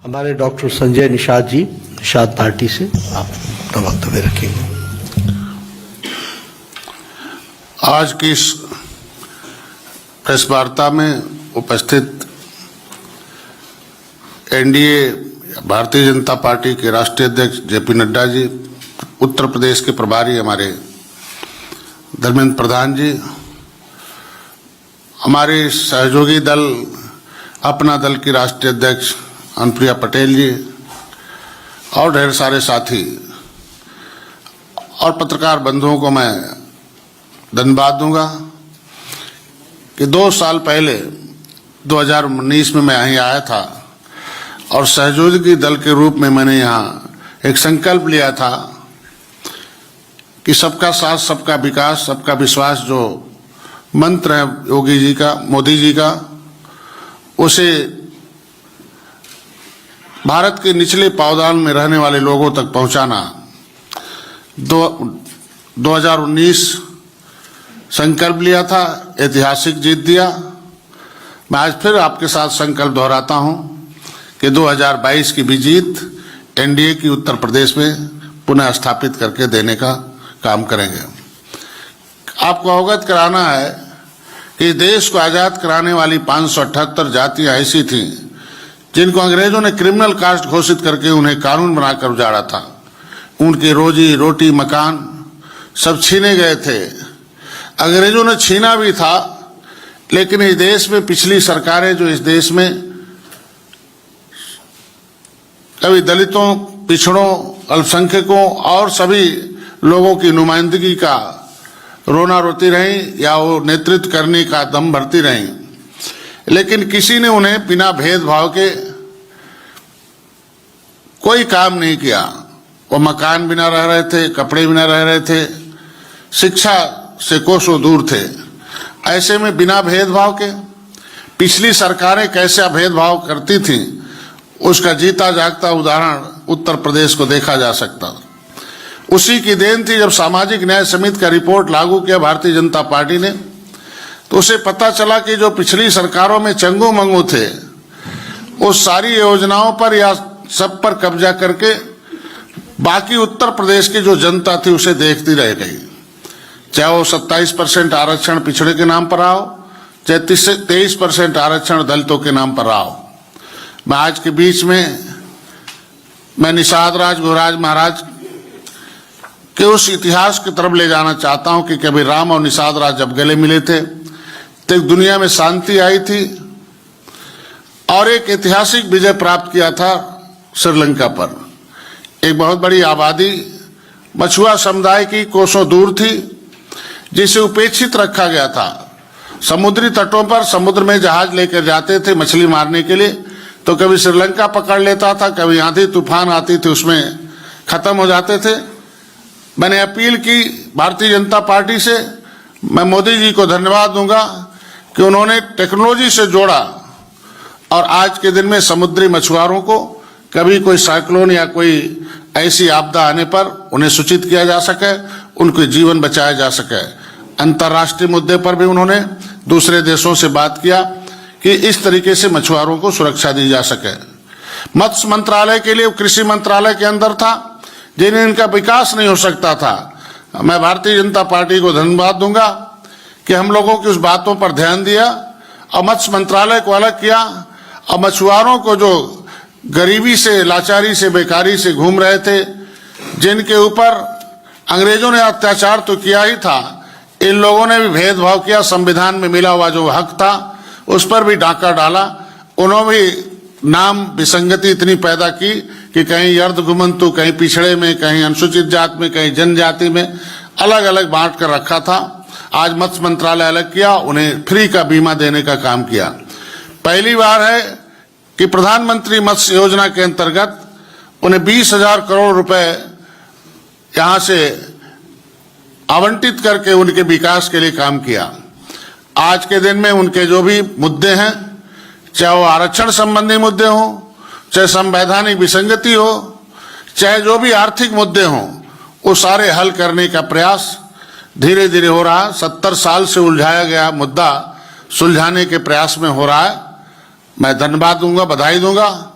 हमारे doctor Sanjay Nishad ji, Nishad party से आप अपना वक्तव्य रखेंगे। आज की इस प्रेस वार्ता में उपस्थित एनडीए भारतीय जनता पार्टी के राष्ट्रीय अध्यक्ष जेपी नड्डा जी, उत्तर प्रदेश के प्रभारी हमारे धर्मेंद्र प्रधान जी, हमारे सहयोगी दल अपना दल की राष्ट्रीय अध्यक्ष अनुप्रिया पटेल जी और ढेर सारे साथी और पत्रकार बंधुओं को मैं धन्यवाद दूंगा कि 2 साल पहले 2019 में मैं यहीं आया था और सहयोगी दल के रूप में मैंने यहाँ एक संकल्प लिया था कि सबका साथ, सबका विकास, सबका विश्वास जो मंत्र है योगी जी का, मोदी जी का, उसे भारत के निचले पावदान में रहने वाले लोगों तक पहुंचाना। 2019 संकल्प लिया था, ऐतिहासिक जीत दिया। मैं आज फिर आपके साथ संकल्प दोहराता हूं कि 2022 की भी जीत एनडीए की उत्तर प्रदेश में पुनः स्थापित करके देने का काम करेंगे। आपको अवगत कराना है कि देश को आजाद कराने वाली 578 जातियां ऐसी थीं जिनको अंग्रेजों ने क्रिमिनल कास्ट घोषित करके उन्हें कानून बनाकर उजाड़ा था। उनकी रोजी रोटी, मकान सब छीने गए थे। अंग्रेजों ने छीना भी था, लेकिन इस देश में पिछली सरकारें जो इस देश में कभी दलितों, पिछड़ों, अल्पसंख्यकों और सभी लोगों की नुमाइंदगी का रोना रोती रहीं या वो नेतृत्व करने का दम भरती रहीं, लेकिन किसी ने उन्हें बिना भेदभाव के कोई काम नहीं किया। वो मकान बिना रह रहे थे, कपड़े बिना रह रहे थे, शिक्षा से कोसों दूर थे। ऐसे में बिना भेदभाव के पिछली सरकारें कैसे भेदभाव करती थीं, उसका जीता जागता उदाहरण उत्तर प्रदेश को देखा जा सकता। उसी की देन थी जब सामाजिक न्याय समिति का रिपोर्ट लागू किया भारतीय जनता पार्टी ने, तो उसे पता चला कि जो पिछली सरकारों में चंगू मंगू थे, उस सारी योजनाओं पर या सब पर कब्जा करके बाकी उत्तर प्रदेश की जो जनता थी उसे देखती रह गई। चाहे वो 27% आरक्षण पिछड़े के नाम पर रहा हो, चाहे 23% आरक्षण दलितों के नाम पर रहा हो। मैं आज के बीच में मैं निषाद राज गुरुराज महाराज के उस इतिहास की तरफ ले जाना चाहता हूं कि कभी राम और निषाद राज जब गले मिले थे तो एक दुनिया में शांति आई थी और एक ऐतिहासिक विजय प्राप्त किया था श्रीलंका पर। एक बहुत बड़ी आबादी मछुआ समुदाय की कोसों दूर थी, जिसे उपेक्षित रखा गया था। समुद्री तटों पर समुद्र में जहाज लेकर जाते थे मछली मारने के लिए, तो कभी श्रीलंका पकड़ लेता था, कभी आंधी तूफान आती थी उसमें खत्म हो जाते थे। मैंने अपील की भारतीय जनता पार्टी से, मैं मोदी जी को धन्यवाद दूंगा कि उन्होंने टेक्नोलॉजी से जोड़ा और आज के दिन में समुद्री मछुआरों को कभी कोई साइक्लोन या कोई ऐसी आपदा आने पर उन्हें सूचित किया जा सके, उनके जीवन बचाया जा सके। अंतर्राष्ट्रीय मुद्दे पर भी उन्होंने दूसरे देशों से बात किया कि इस तरीके से मछुआरों को सुरक्षा दी जा सके। मत्स्य मंत्रालय के लिए कृषि मंत्रालय के अंदर था, जिन्हें इनका विकास नहीं हो सकता था। मैं भारतीय जनता पार्टी को धन्यवाद दूंगा कि हम लोगों की उस बातों पर ध्यान दिया और मत्स्य मंत्रालय को अलग किया और मछुआरों को जो गरीबी से, लाचारी से, बेकारी से घूम रहे थे, जिनके ऊपर अंग्रेजों ने अत्याचार तो किया ही था, इन लोगों ने भी भेदभाव किया। संविधान में मिला हुआ जो हक था उस पर भी डाका डाला। उन्होंने भी नाम विसंगति इतनी पैदा की कि कहीं अर्धघुमंतु, कहीं पिछड़े में, कहीं अनुसूचित जाति में, कहीं जनजाति में अलग अलग बांट कर रखा था। आज मत्स्य मंत्रालय अलग किया, उन्हें फ्री का बीमा देने का काम किया। पहली बार है कि प्रधानमंत्री मत्स्य योजना के अंतर्गत उन्हें 20,000 करोड़ रुपए यहां से आवंटित करके उनके विकास के लिए काम किया। आज के दिन में उनके जो भी मुद्दे हैं, चाहे वो आरक्षण संबंधी मुद्दे हों, चाहे संवैधानिक विसंगति हो, चाहे जो भी आर्थिक मुद्दे हों, वो सारे हल करने का प्रयास धीरे धीरे हो रहा है। 70 साल से उलझाया गया मुद्दा सुलझाने के प्रयास में हो रहा है। मैं धन्यवाद दूंगा, बधाई दूंगा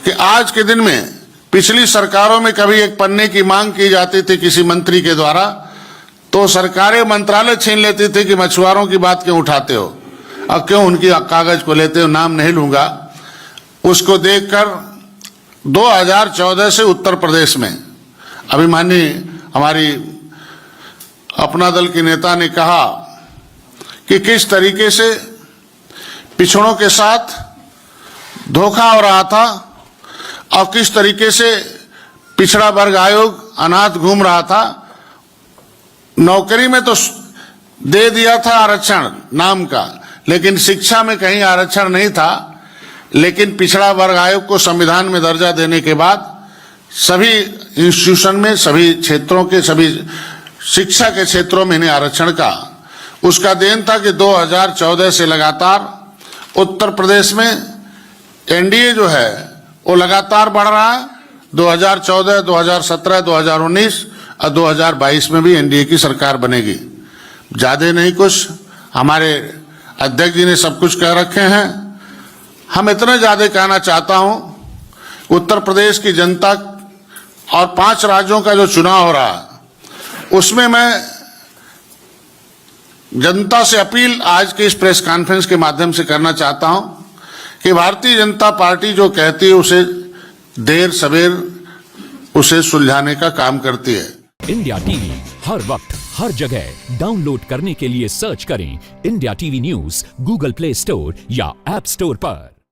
कि आज के दिन में पिछली सरकारों में कभी एक पन्ने की मांग की जाती थी किसी मंत्री के द्वारा तो सरकारें मंत्रालय छीन लेती थी कि मछुआरों की बात क्यों उठाते हो, अब क्यों उनकी कागज को लेते हो, नाम नहीं लूंगा। उसको देखकर 2014 से उत्तर प्रदेश में अभिमानी हमारी अपना दल के नेता ने कहा कि किस तरीके से पिछड़ों के साथ धोखा हो रहा था और किस तरीके से पिछड़ा वर्ग आयोग अनाथ घूम रहा था। नौकरी में तो दे दिया था आरक्षण नाम का, लेकिन शिक्षा में कहीं आरक्षण नहीं था। लेकिन पिछड़ा वर्ग आयोग को संविधान में दर्जा देने के बाद सभी इंस्टीट्यूशन में, सभी क्षेत्रों के, सभी शिक्षा के क्षेत्रों में इन्हें आरक्षण का उसका देन था कि 2014 से लगातार उत्तर प्रदेश में एनडीए जो है वो लगातार बढ़ रहा है। 2014, 2017, 2019 और 2022 में भी एनडीए की सरकार बनेगी। ज्यादा नहीं कुछ, हमारे अध्यक्ष जी ने सब कुछ कह रखे हैं। हम इतना ज्यादा कहना चाहता हूं, उत्तर प्रदेश की जनता और 5 राज्यों का जो चुनाव हो रहा है उसमें मैं जनता से अपील आज के इस प्रेस कॉन्फ्रेंस के माध्यम से करना चाहता हूं कि भारतीय जनता पार्टी जो कहती है उसे देर सवेर उसे सुलझाने का काम करती है। इंडिया टीवी हर वक्त हर जगह डाउनलोड करने के लिए सर्च करें India TV news Google play store या ऐप स्टोर पर।